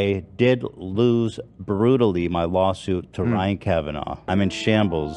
I did lose brutally my lawsuit to Ryan Kavanaugh. I'm in shambles.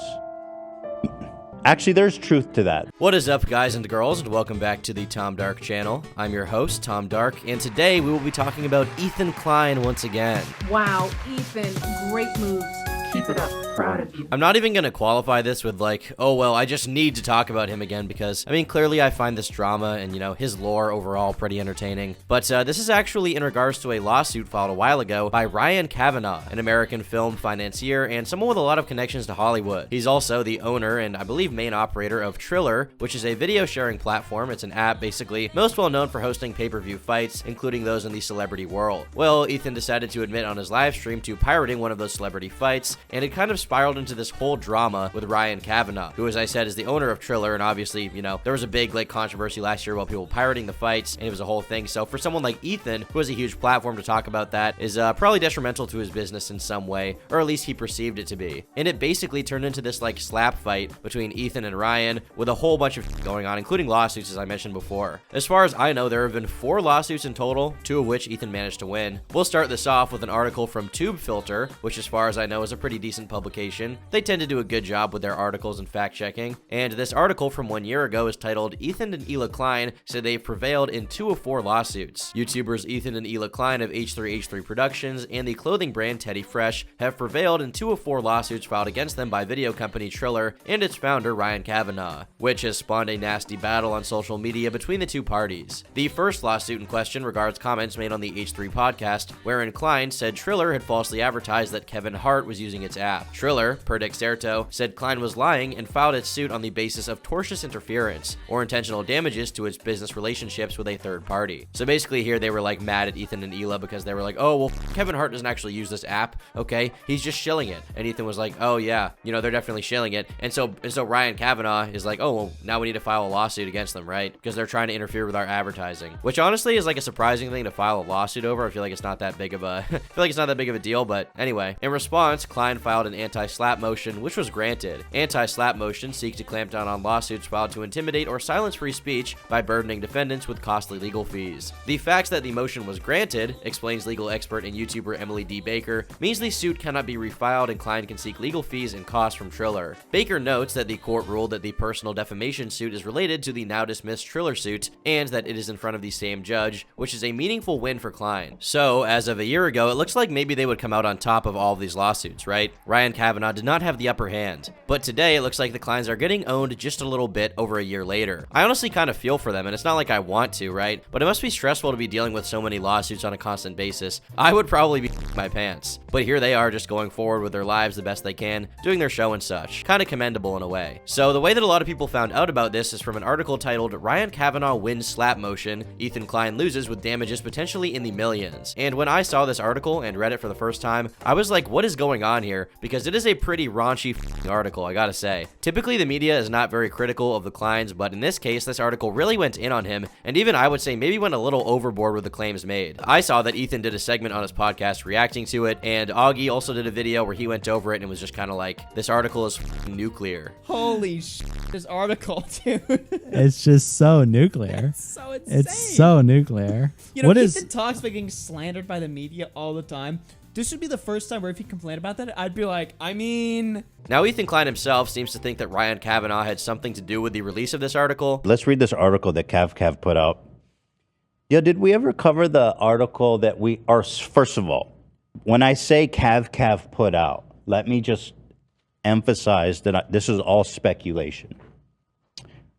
Actually, there's truth to that. What is up, guys and girls, and welcome back to the Tom Dark channel. I'm your host, Tom Dark, and today we will be talking about Ethan Klein once again. Wow, Ethan, great moves. Keep it up. Proud of you. I'm not even going to qualify this with like, oh, well, I just need to talk about him again because, I mean, clearly I find this drama and, his lore overall pretty entertaining. But this is actually in regards to a lawsuit filed a while ago by Ryan Kavanaugh, an American film financier and someone with a lot of connections to Hollywood. He's also the owner and I believe main operator of Triller, which is a video sharing platform. It's an app basically most well known for hosting pay-per-view fights, including those in the celebrity world. Well, Ethan decided to admit on his live stream to pirating one of those celebrity fights, and it kind of spiraled into this whole drama with Ryan Kavanaugh, who, as I said, is the owner of Triller, and obviously, there was a big controversy last year about people pirating the fights, and it was a whole thing. So for someone like Ethan, who has a huge platform to talk about that, is probably detrimental to his business in some way, or at least he perceived it to be. And it basically turned into this slap fight between Ethan and Ryan, with a whole bunch of going on, including lawsuits, as I mentioned before. As far as I know, there have been 4 lawsuits in total, 2 of which Ethan managed to win. We'll start this off with an article from TubeFilter, which, as far as I know, is a pretty decent publication. They tend to do a good job with their articles and fact-checking, and this article from 1 year ago is titled, Ethan and Ela Klein say they've prevailed in 2 of 4 lawsuits. YouTubers Ethan and Ela Klein of H3H3 Productions and the clothing brand Teddy Fresh have prevailed in 2 of 4 lawsuits filed against them by video company Triller and its founder Ryan Kavanaugh, which has spawned a nasty battle on social media between the 2 parties. The first lawsuit in question regards comments made on the H3 podcast, wherein Klein said Triller had falsely advertised that Kevin Hart was using its app. Triller, per Dexerto, said Klein was lying and filed its suit on the basis of tortious interference or intentional damages to its business relationships with a third party. So basically here they were mad at Ethan and Ela because they were like, oh, well, Kevin Hart doesn't actually use this app, okay? He's just shilling it. And Ethan was like, oh yeah, they're definitely shilling it. And so Ryan Kavanaugh is like, oh, well, now we need to file a lawsuit against them, right? Because they're trying to interfere with our advertising, which honestly is a surprising thing to file a lawsuit over. I feel like it's not that big of a, deal, but anyway. In response, Klein filed an anti-SLAPP motion, which was granted. Anti-SLAPP motions seek to clamp down on lawsuits filed to intimidate or silence free speech by burdening defendants with costly legal fees. The fact that the motion was granted, explains legal expert and YouTuber Emily D. Baker, means the suit cannot be refiled and Klein can seek legal fees and costs from Triller. Baker notes that the court ruled that the personal defamation suit is related to the now dismissed Triller suit and that it is in front of the same judge, which is a meaningful win for Klein. So, as of a year ago, it looks like maybe they would come out on top of all of these lawsuits, right? Ryan Kavanaugh did not have the upper hand. But today, it looks like the Kleins are getting owned just a little bit over a year later. I honestly kind of feel for them, and it's not like I want to, right? But it must be stressful to be dealing with so many lawsuits on a constant basis. I would probably be my pants. But here they are just going forward with their lives the best they can, doing their show and such. Kind of commendable in a way. So the way that a lot of people found out about this is from an article titled, Ryan Kavanaugh wins SLAPP motion, Ethan Klein loses with damages potentially in the millions. And when I saw this article and read it for the first time, I was like, what is going on here? Because it is a pretty raunchy article, I gotta say. Typically the media is not very critical of the Kleins, but in this case, this article really went in on him, and even I would say maybe went a little overboard with the claims made. I saw that Ethan did a segment on his podcast reacting to it, and Augie also did a video where he went over it and was just kind of like, this article is nuclear. Holy this article, dude. It's just so nuclear. It's so insane. It's so nuclear. Ethan talks about getting slandered by the media all the time. This would be the first time where if he complained about that, I'd be like, Now, Ethan Klein himself seems to think that Ryan Kavanaugh had something to do with the release of this article. Let's read this article that Cav put out. Yeah, did we ever cover the article that we are? First of all, when I say Cav put out, let me just emphasize that this is all speculation.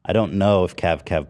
I don't know if Cav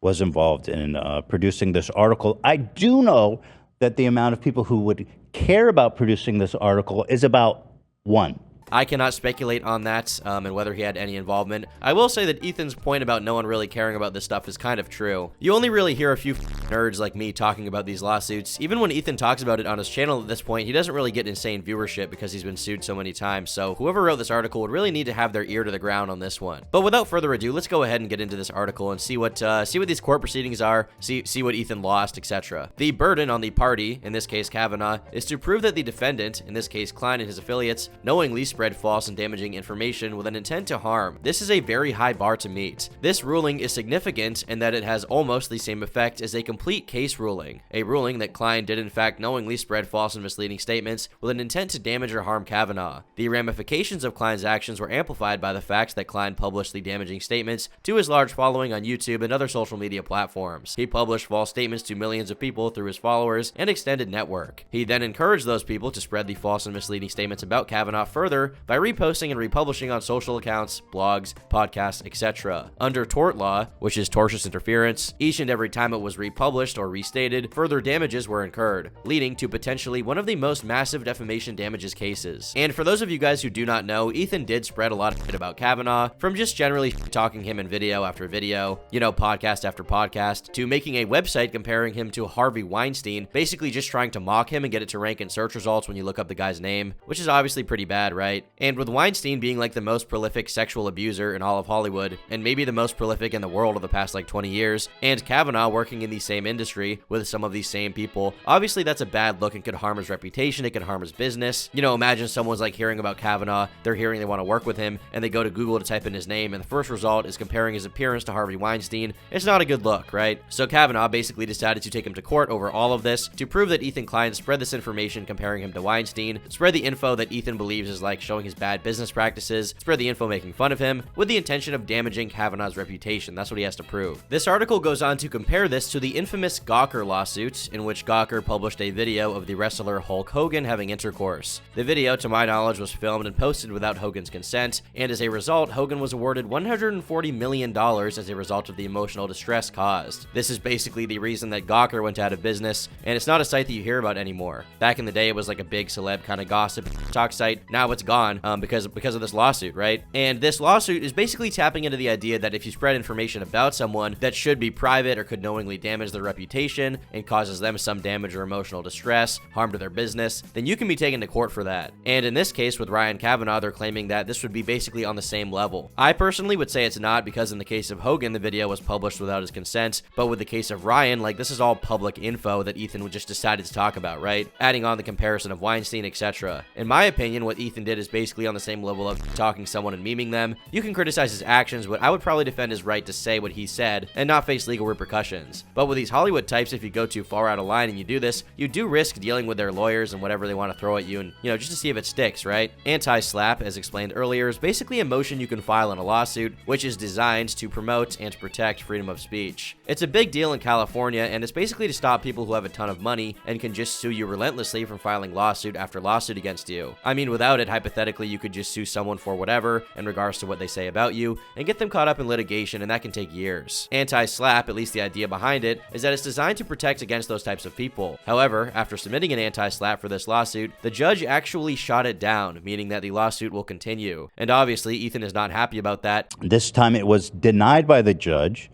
was involved in producing this article. I do know that the amount of people who would care about producing this article is about 1. I cannot speculate on that and whether he had any involvement. I will say that Ethan's point about no one really caring about this stuff is kind of true. You only really hear a few nerds like me talking about these lawsuits. Even when Ethan talks about it on his channel at this point, he doesn't really get insane viewership because he's been sued so many times. So whoever wrote this article would really need to have their ear to the ground on this one. But without further ado, let's go ahead and get into this article and see what these court proceedings are, see what Ethan lost, etc. The burden on the party, in this case Kavanaugh, is to prove that the defendant, in this case Klein and his affiliates, knowingly spread spread false and damaging information with an intent to harm. This is a very high bar to meet. This ruling is significant in that it has almost the same effect as a complete case ruling, a ruling that Klein did in fact knowingly spread false and misleading statements with an intent to damage or harm Kavanaugh. The ramifications of Klein's actions were amplified by the fact that Klein published the damaging statements to his large following on YouTube and other social media platforms. He published false statements to millions of people through his followers and extended network. He then encouraged those people to spread the false and misleading statements about Kavanaugh further by reposting and republishing on social accounts, blogs, podcasts, etc. Under tort law, which is tortious interference, each and every time it was republished or restated, further damages were incurred, leading to potentially one of the most massive defamation damages cases. And for those of you guys who do not know, Ethan did spread a lot of shit about Kavanaugh, from just generally talking him in video after video, podcast after podcast, to making a website comparing him to Harvey Weinstein, basically just trying to mock him and get it to rank in search results when you look up the guy's name, which is obviously pretty bad, right? And with Weinstein being like the most prolific sexual abuser in all of Hollywood, and maybe the most prolific in the world of the past like 20 years, and Kavanaugh working in the same industry with some of these same people, obviously that's a bad look and could harm his reputation, it could harm his business. Imagine someone's like hearing about Kavanaugh, they're hearing they want to work with him, and they go to Google to type in his name, and the first result is comparing his appearance to Harvey Weinstein. It's not a good look, right? So Kavanaugh basically decided to take him to court over all of this to prove that Ethan Klein spread this information comparing him to Weinstein, spread the info that Ethan believes is like showing his bad business practices, spread the info making fun of him, with the intention of damaging Kavanaugh's reputation. That's what he has to prove. This article goes on to compare this to the infamous Gawker lawsuit, in which Gawker published a video of the wrestler Hulk Hogan having intercourse. The video, to my knowledge, was filmed and posted without Hogan's consent, and as a result, Hogan was awarded $140 million as a result of the emotional distress caused. This is basically the reason that Gawker went out of business, and it's not a site that you hear about anymore. Back in the day, it was like a big celeb kind of gossip talk site. Now it's gone because of this lawsuit, right? And this lawsuit is basically tapping into the idea that if you spread information about someone that should be private or could knowingly damage their reputation and causes them some damage or emotional distress, harm to their business, then you can be taken to court for that. And in this case with Ryan Kavanaugh, they're claiming that this would be basically on the same level. I personally would say it's not, because in the case of Hogan, the video was published without his consent, but with the case of Ryan, like, this is all public info that Ethan would just decided to talk about, right? Adding on the comparison of Weinstein, etc. In my opinion, what Ethan did is basically on the same level of talking someone and memeing them. You can criticize his actions, but I would probably defend his right to say what he said and not face legal repercussions. But with these Hollywood types, if you go too far out of line and you do this, you do risk dealing with their lawyers and whatever they want to throw at you, and just to see if it sticks, right? Anti-SLAPP, as explained earlier, is basically a motion you can file in a lawsuit, which is designed to promote and protect freedom of speech. It's a big deal in California, and it's basically to stop people who have a ton of money and can just sue you relentlessly from filing lawsuit after lawsuit against you. I mean, without it, hypothetically, you could just sue someone for whatever in regards to what they say about you and get them caught up in litigation, and that can take years. Anti-SLAPP, at least the idea behind it, is that it's designed to protect against those types of people. However, after submitting an anti-SLAPP for this lawsuit, the judge actually shot it down, meaning that the lawsuit will continue. And obviously, Ethan is not happy about that. This time it was denied by the judge.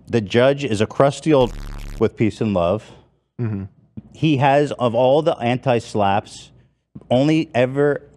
The judge is a crusty old with peace and love. Mm-hmm. He has, of all the anti-SLAPPs, only ever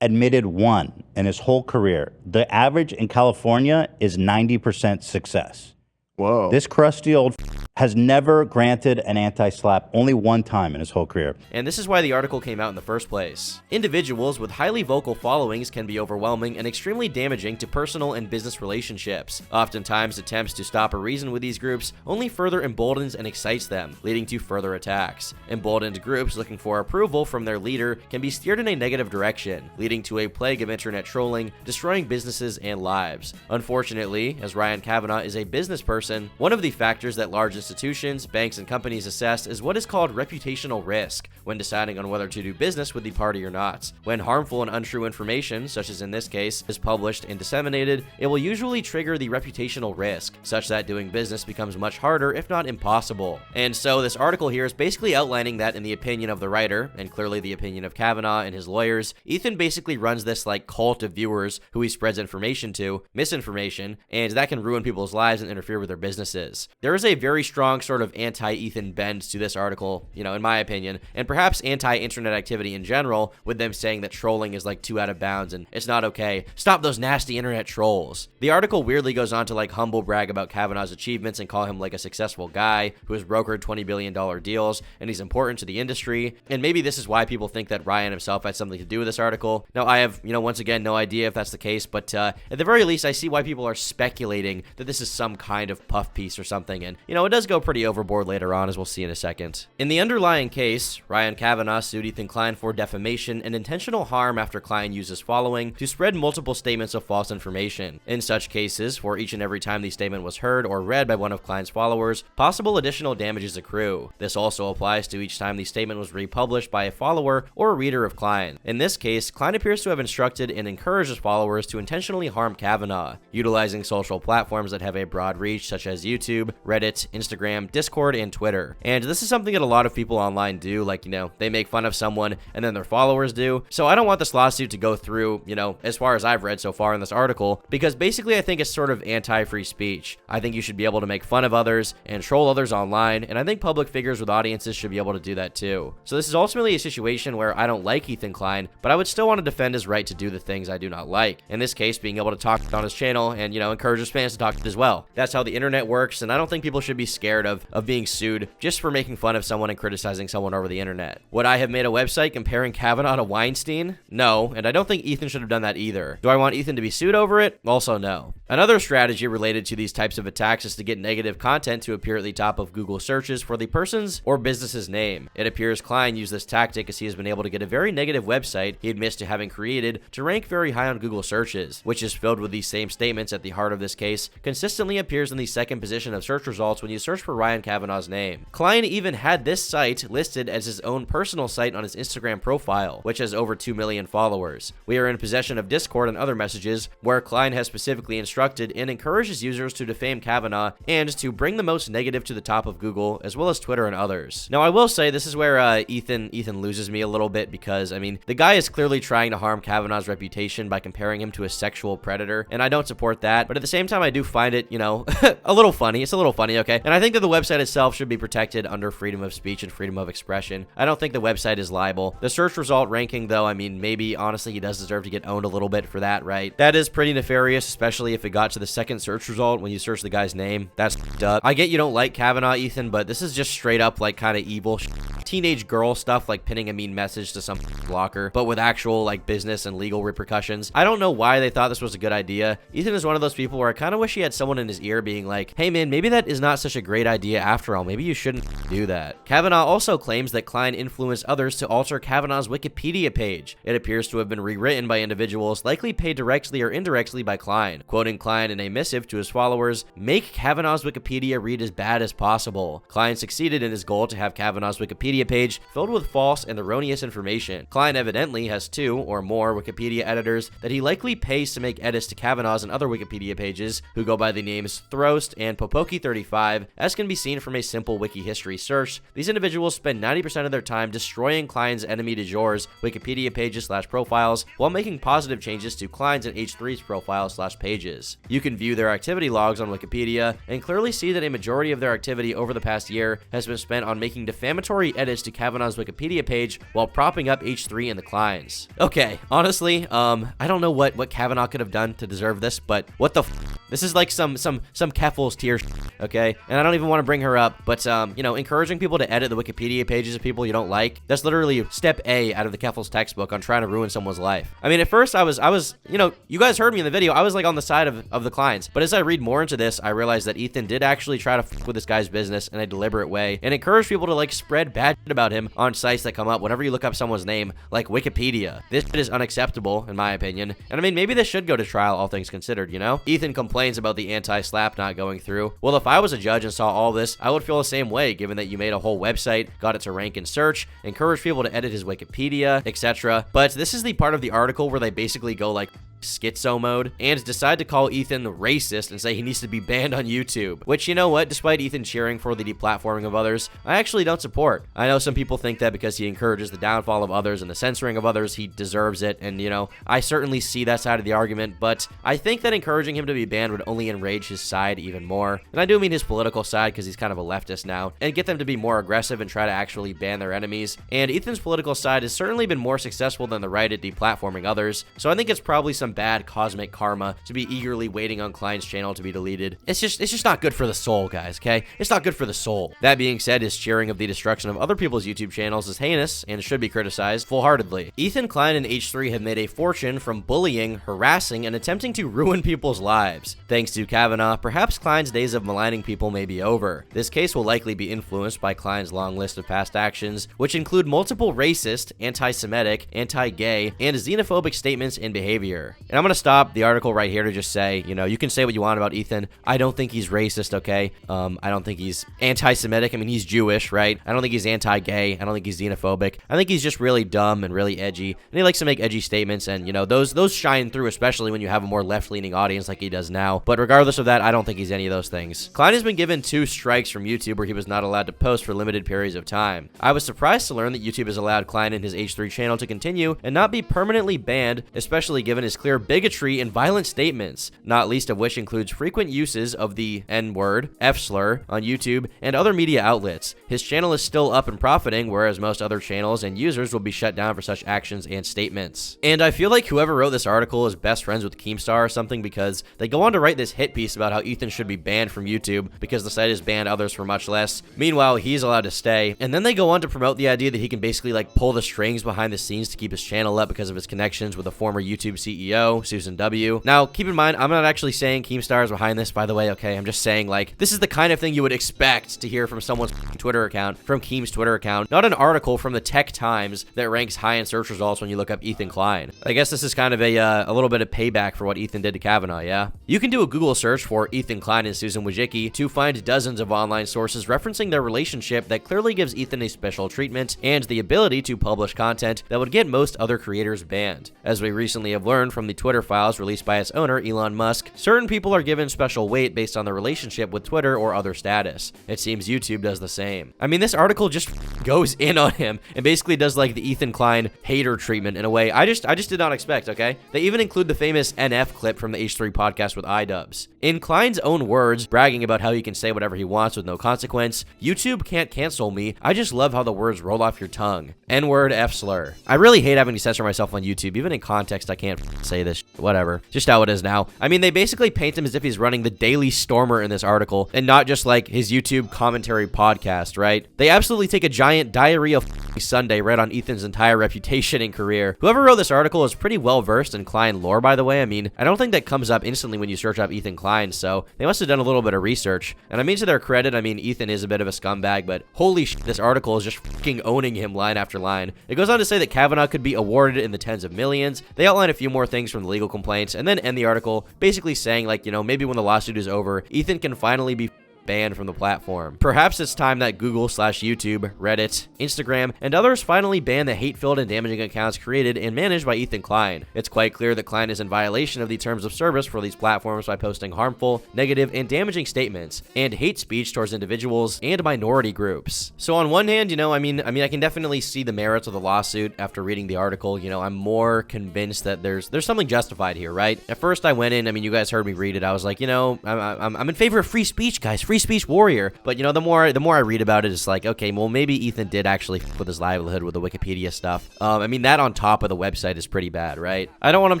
admitted one in his whole career. The average in California is 90% success. Whoa. This crusty old has never granted an anti-SLAPP, only one time in his whole career. And this is why the article came out in the first place. Individuals with highly vocal followings can be overwhelming and extremely damaging to personal and business relationships. Oftentimes, attempts to stop or reason with these groups only further emboldens and excites them, leading to further attacks. Emboldened groups looking for approval from their leader can be steered in a negative direction, leading to a plague of internet trolling, destroying businesses and lives. Unfortunately, as Ryan Kavanaugh is a business person, one of the factors that large institutions, banks, and companies assess is what is called reputational risk when deciding on whether to do business with the party or not. When harmful and untrue information, such as in this case, is published and disseminated, it will usually trigger the reputational risk, such that doing business becomes much harder, if not impossible. And so this article here is basically outlining that in the opinion of the writer, and clearly the opinion of Kavanaugh and his lawyers, Ethan basically runs this like cult of viewers who he spreads information to, misinformation, and that can ruin people's lives and interfere with their businesses. There is a very strong strong sort of anti-Ethan bend to this article, you know, in my opinion, and perhaps anti-internet activity in general, with them saying that trolling is like too out of bounds and it's not okay. Stop those nasty internet trolls. The article weirdly goes on to like humble brag about Kavanaugh's achievements and call him like a successful guy who has brokered $20 billion deals and he's important to the industry. And maybe this is why people think that Ryan himself had something to do with this article. Now, I have, you know, once again, no idea if that's the case, but at the very least, I see why people are speculating that this is some kind of puff piece or something. And, you know, it does go pretty overboard later on, as we'll see in a second. In the underlying case, Ryan Kavanaugh sued Ethan Klein for defamation and intentional harm after Klein used his following to spread multiple statements of false information. In such cases, for each and every time the statement was heard or read by one of Klein's followers, possible additional damages accrue. This also applies to each time the statement was republished by a follower or a reader of Klein. In this case, Klein appears to have instructed and encouraged his followers to intentionally harm Kavanaugh, utilizing social platforms that have a broad reach such as YouTube, Reddit, Instagram, Discord, and Twitter. And this is something that a lot of people online do, like, you know, they make fun of someone and then their followers do. So I don't want this lawsuit to go through, you know, as far as I've read so far in this article, because basically I think it's sort of anti-free speech. I think you should be able to make fun of others and troll others online, and I think public figures with audiences should be able to do that too. So this is ultimately a situation where I don't like Ethan Klein, but I would still want to defend his right to do the things I do not like. In this case, being able to talk on his channel and, you know, encourage his fans to talk as well. That's how the internet works, and I don't think people should be scared of being sued just for making fun of someone and criticizing someone over the internet. Would I have made a website comparing Kavanaugh to Weinstein? No, and I don't think Ethan should have done that either. Do I want Ethan to be sued over it? Also no. Another strategy related to these types of attacks is to get negative content to appear at the top of Google searches for the person's or business's name. It appears Klein used this tactic as he has been able to get a very negative website he admits to having created to rank very high on Google searches, which is filled with these same statements at the heart of this case, consistently appears in the second position of search results when you search for Ryan Kavanaugh's name. Klein even had this site listed as his own personal site on his Instagram profile, which has over 2 million followers. We are in possession of Discord and other messages where Klein has specifically instructed and encourages users to defame Kavanaugh and to bring the most negative to the top of Google, as well as Twitter and others. Now, I will say this is where Ethan loses me a little bit, because, I mean, the guy is clearly trying to harm Kavanaugh's reputation by comparing him to a sexual predator, and I don't support that, but at the same time, I do find it, you know, a little funny. It's a little funny, okay? And I think that the website itself should be protected under freedom of speech and freedom of expression. I don't think the website is liable. The search result ranking, though, I mean, maybe, honestly, he does deserve to get owned a little bit for that, right? That is pretty nefarious, especially if it got to the second search result when you search the guy's name. That's up. I get you don't like Kavanaugh, Ethan, but this is just straight up, like, kind of evil teenage girl stuff, like pinning a mean message to some blocker, but with actual, like, business and legal repercussions. I don't know why they thought this was a good idea. Ethan is one of those people where I kind of wish he had someone in his ear being like, hey man, maybe that is not such a great idea after all. Maybe you shouldn't do that. Kavanaugh also claims that Klein influenced others to alter Kavanaugh's Wikipedia page. It appears to have been rewritten by individuals likely paid directly or indirectly by Klein. Quoting Klein in a missive to his followers, make Kavanaugh's Wikipedia read as bad as possible. Klein succeeded in his goal to have Kavanaugh's Wikipedia page filled with false and erroneous information. Klein evidently has 2 or more Wikipedia editors that he likely pays to make edits to Kavanaugh's and other Wikipedia pages, who go by the names Throst and Popoki35. As can be seen from a simple wiki history search, these individuals spend 90% of their time destroying Klein's enemy du jour's Wikipedia pages/profiles while making positive changes to Klein's and H3's profiles/pages. You can view their activity logs on Wikipedia and clearly see that a majority of their activity over the past year has been spent on making defamatory edits to Kavanaugh's Wikipedia page while propping up H3 and the Kleins. Okay, honestly, I don't know what Kavanaugh could have done to deserve this, but what the this is like some Keffel's tier, okay? And I don't even want to bring her up, but you know, encouraging people to edit the Wikipedia pages of people you don't like, that's literally step A out of the Keffel's textbook on trying to ruin someone's life. I mean, at first I was, you know, you guys heard me in the video, I was like on the side of the Kleins, but as I read more into this, I realized that Ethan did actually try to f with this guy's business in a deliberate way and encourage people to like spread bad shit about him on sites that come up whenever you look up someone's name, like Wikipedia. This shit is unacceptable, in my opinion, and I mean, maybe this should go to trial, all things considered, you know? Ethan complains about the anti-SLAPP not going through. Well, if I was a judge and saw all this, I would feel the same way, given that you made a whole website, got it to rank in search, encouraged people to edit his Wikipedia, etc. But this is the part of the article where they basically go like, schizo mode and decide to call Ethan racist and say he needs to be banned on YouTube. Which, you know what, despite Ethan cheering for the deplatforming of others, I actually don't support. I know some people think that because he encourages the downfall of others and the censoring of others, he deserves it, and you know, I certainly see that side of the argument, but I think that encouraging him to be banned would only enrage his side even more. And I do mean his political side, because he's kind of a leftist now, and get them to be more aggressive and try to actually ban their enemies. And Ethan's political side has certainly been more successful than the right at deplatforming others, so I think it's probably some bad cosmic karma to be eagerly waiting on Klein's channel to be deleted. It's just not good for the soul, guys, okay? It's not good for the soul. That being said, his cheering of the destruction of other people's YouTube channels is heinous and should be criticized full-heartedly. Ethan Klein and H3 have made a fortune from bullying, harassing, and attempting to ruin people's lives. Thanks to Kavanaugh, perhaps Klein's days of maligning people may be over. This case will likely be influenced by Klein's long list of past actions, which include multiple racist, anti-Semitic, anti-gay, and xenophobic statements and behavior. And I'm gonna stop the article right here to just say, you know, you can say what you want about Ethan. I don't think he's racist, okay? I don't think he's anti-Semitic. I mean, he's Jewish, right? I don't think he's anti-gay. I don't think he's xenophobic. I think he's just really dumb and really edgy, and he likes to make edgy statements, and you know, those shine through, especially when you have a more left-leaning audience like he does now. But regardless of that, I don't think he's any of those things. Klein has been given 2 strikes from YouTube where he was not allowed to post for limited periods of time. I was surprised to learn that YouTube has allowed Klein and his H3 channel to continue and not be permanently banned, especially given his clear bigotry and violent statements, not least of which includes frequent uses of the N-word, F-slur on YouTube, and other media outlets. His channel is still up and profiting, whereas most other channels and users will be shut down for such actions and statements. And I feel like whoever wrote this article is best friends with Keemstar or something, because they go on to write this hit piece about how Ethan should be banned from YouTube because the site has banned others for much less. Meanwhile, he's allowed to stay. And then they go on to promote the idea that he can basically like pull the strings behind the scenes to keep his channel up because of his connections with a former YouTube CEO, Susan W. Now, keep in mind, I'm not actually saying Keemstar is behind this, by the way, okay? I'm just saying, like, this is the kind of thing you would expect to hear from someone's Twitter account, from Keem's Twitter account, not an article from the Tech Times that ranks high in search results when you look up Ethan Klein. I guess this is kind of a little bit of payback for what Ethan did to Kavanaugh, yeah? You can do a Google search for Ethan Klein and Susan Wojcicki to find dozens of online sources referencing their relationship that clearly gives Ethan a special treatment and the ability to publish content that would get most other creators banned. As we recently have learned from the Twitter files released by its owner, Elon Musk, certain people are given special weight based on their relationship with Twitter or other status. It seems YouTube does the same. I mean, this article just goes in on him and basically does like the Ethan Klein hater treatment in a way I just did not expect, okay? They even include the famous NF clip from the H3 podcast with iDubbbz. In Klein's own words, bragging about how he can say whatever he wants with no consequence, YouTube can't cancel me. I just love how the words roll off your tongue. N-word, F-slur. I really hate having to censor myself on YouTube. Even in context, I can't say this. Whatever. Just how it is now. I mean, they basically paint him as if he's running the Daily Stormer in this article and not just like his YouTube commentary podcast, right? They absolutely take a giant diarrhea Sunday right on Ethan's entire reputation and career. Whoever wrote this article is pretty well versed in Klein lore, by the way. I mean, I don't think that comes up instantly when you search up Ethan Klein, so they must have done a little bit of research. And I mean, to their credit, I mean, Ethan is a bit of a scumbag, but holy shit, this article is just fucking owning him line after line. It goes on to say that Kavanaugh could be awarded in the tens of millions. They outline a few more things from the legal complaints and then end the article basically saying, like, you know, maybe when the lawsuit is over, Ethan can finally be banned from the platform. Perhaps it's time that Google/YouTube, Reddit, Instagram, and others finally ban the hate-filled and damaging accounts created and managed by Ethan Klein. It's quite clear that Klein is in violation of the terms of service for these platforms by posting harmful, negative, and damaging statements and hate speech towards individuals and minority groups. So on one hand, you know, I mean, I can definitely see the merits of the lawsuit after reading the article. You know, I'm more convinced that there's something justified here, right? At first I went in, I mean, you guys heard me read it. I was like, you know, I'm in favor of free speech, guys. Free speech warrior. But you know, the more I read about it, it's like, okay, well, maybe Ethan did actually with his livelihood with the Wikipedia stuff. I mean, that on top of the website is pretty bad, right? I don't want him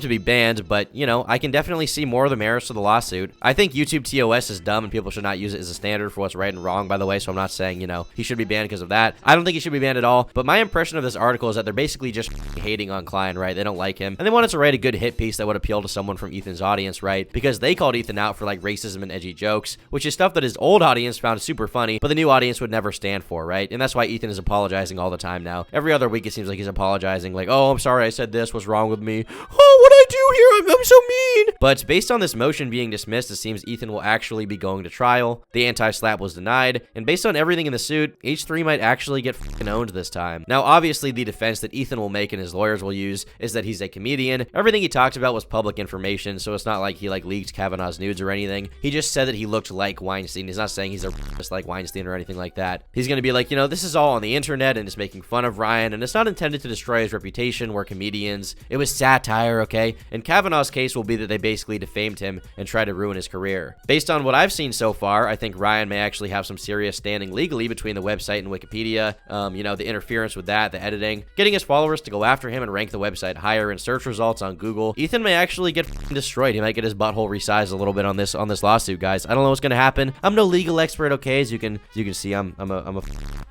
to be banned, but you know, I can definitely see more of the merits of the lawsuit. I think YouTube TOS is dumb and people should not use it as a standard for what's right and wrong, by the way, so I'm not saying, you know, he should be banned because of that. I don't think he should be banned at all, but my impression of this article is that they're basically just hating on Klein, right? They don't like him, and they wanted to write a good hit piece that would appeal to someone from Ethan's audience, right? Because they called Ethan out for like racism and edgy jokes, which is stuff that his old audience found super funny, but the new audience would never stand for, right? And that's why Ethan is apologizing all the time now. Every other week it seems like he's apologizing, like, oh, I'm sorry I said this, what's wrong with me? Oh, what I do here? I'm so mean. But based on this motion being dismissed, it seems Ethan will actually be going to trial. The anti-SLAPP was denied, and based on everything in the suit, H3 might actually get fucking owned this time. Now, obviously, the defense that Ethan will make and his lawyers will use is that he's a comedian. Everything he talked about was public information, so it's not like he leaked Kavanaugh's nudes or anything. He just said that he looked like Weinstein. He's not saying he's a rapist like Weinstein or anything like that. He's gonna be like, this is all on the internet and it's making fun of Ryan, and it's not intended to destroy his reputation. We're comedians. It was satire, okay? And Kavanaugh's case will be that they basically defamed him and tried to ruin his career. Based on what I've seen so far, I think Ryan may actually have some serious standing legally between the website and Wikipedia. The interference with that, the editing, getting his followers to go after him and rank the website higher in search results on Google. Ethan may actually get destroyed. He might get his butthole resized a little bit on this lawsuit, guys. I don't know what's gonna happen. I'm no legal expert, okay? As you can see, I'm a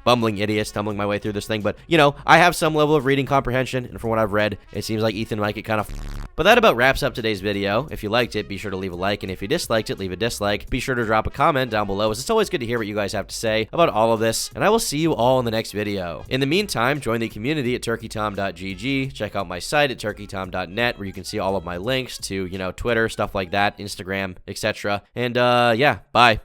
bumbling idiot stumbling my way through this thing, but I have some level of reading comprehension, and from what I've read, it seems like Ethan might get kind of. But that about wraps up today's video. If you liked it, be sure to leave a like, and if you disliked it, leave a dislike. Be sure to drop a comment down below, as it's always good to hear what you guys have to say about all of this, and I will see you all in the next video. In the meantime, join the community at turkeytom.gg. Check out my site at turkeytom.net, where you can see all of my links to, Twitter, stuff like that, Instagram, etc. And yeah, bye.